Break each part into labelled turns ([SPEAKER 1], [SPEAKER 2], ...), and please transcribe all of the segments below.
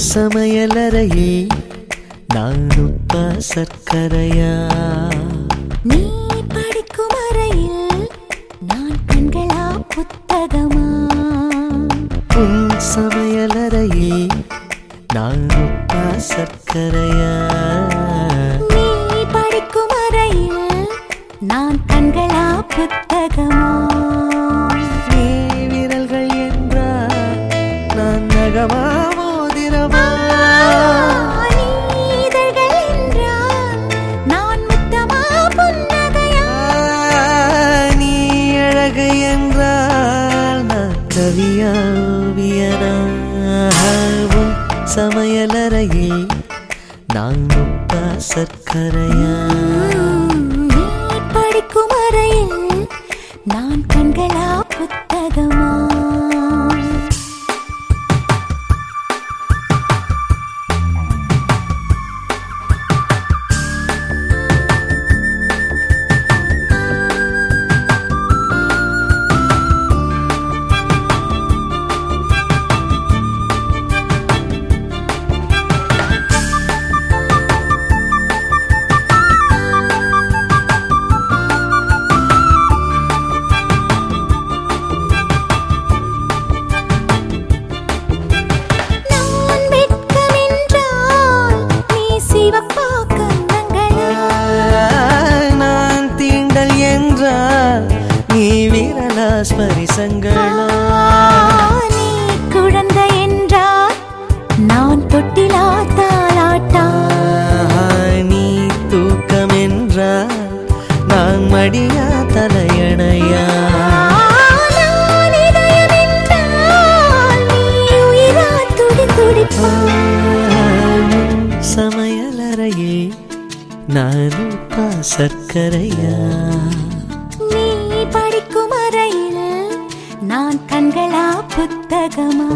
[SPEAKER 1] சமையலறையே நான் உப்பா சர்க்கரையா?
[SPEAKER 2] நீ படிக்கும் அறையில் நான் கண்களா புத்தகமா?
[SPEAKER 1] உன் சமையலறையே நான் உப்பா சர்க்கரையா?
[SPEAKER 2] நீ படிக்கும் அறையில் நான் கண்களா புத்தகமா?
[SPEAKER 1] நீ விரல்கள் என்றால் நான் நகமா மோதிரமா?
[SPEAKER 2] நீ இதழ்கள் என்றால் நான் முத்தமா புன்னகையா?
[SPEAKER 1] நீ அழகு என்றால் நான் கவியா ஓவியனா? உன் சமையலறையே நான் உப்பா சர்க்கரையா?
[SPEAKER 2] நீ படிக்கும் அறையில் நான் கண்களா புத்தகமா?
[SPEAKER 1] ஸ்பரிசங்களா?
[SPEAKER 2] நீ குழந்தை என்றால் நான் தொட்டிலா தாலாட்டா?
[SPEAKER 1] நீ தூக்கம் என்றால் நான் மடியா தலையணையா?
[SPEAKER 2] நான் இதயம் என்றால் நீ உயிரா துடி துடிப்பா?
[SPEAKER 1] சமையலறையே நான் உப்பா சர்க்கரையா?
[SPEAKER 2] நீ படிக்கும் அறையில் நான் கண்களா புத்தகமா?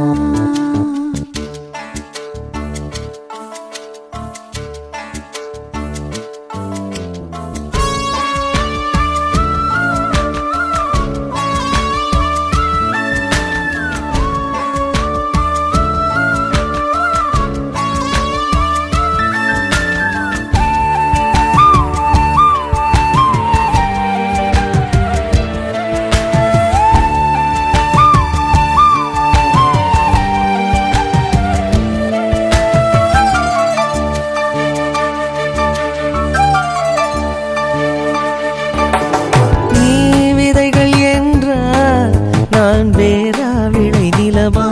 [SPEAKER 2] வேறா விளை நிலமா?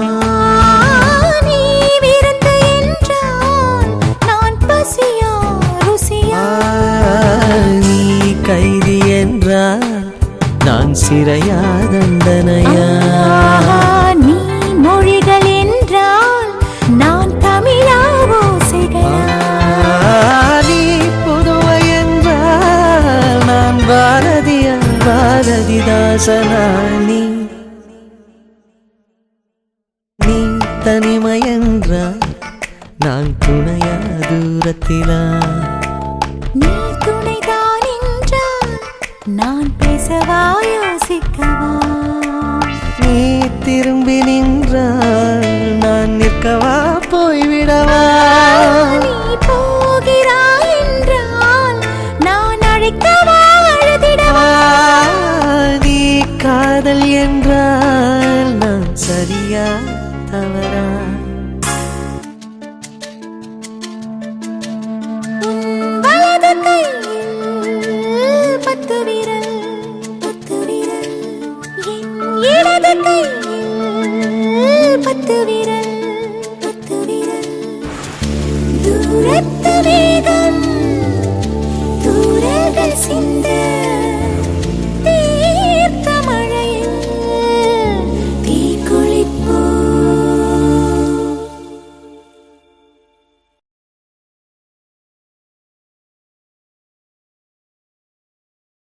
[SPEAKER 2] நீ விருந்து என்றால் நான் பசியா ருசியா?
[SPEAKER 1] நீ கைதி என்றால் நான் சிறையா தண்டனையா?
[SPEAKER 2] நீ மொழிகள் என்றால் நான் தமிழா ஓசைகளா?
[SPEAKER 1] நீ புதுவை என்றால் நான் பாரதியா பாரதிதாசனா? நீ தனிமை என்றால் நான் துணையா தூரத்திலா?
[SPEAKER 2] நீ துணைதான் என்றால் நான் பேசவா யோசிக்கவா?
[SPEAKER 1] நீ திரும்பி நின்றால் நான் நிற்கவா போய்விடவா?
[SPEAKER 2] நீ போகிறாய் என்றால் நான் அழைக்கவா அழுதிடவா?
[SPEAKER 1] நீ காதல் என்றால் நான் சரியா தவறா?
[SPEAKER 2] வலது கையில் 10 விரல் 10 விரல், என் இடது கையில் 10 விரல்.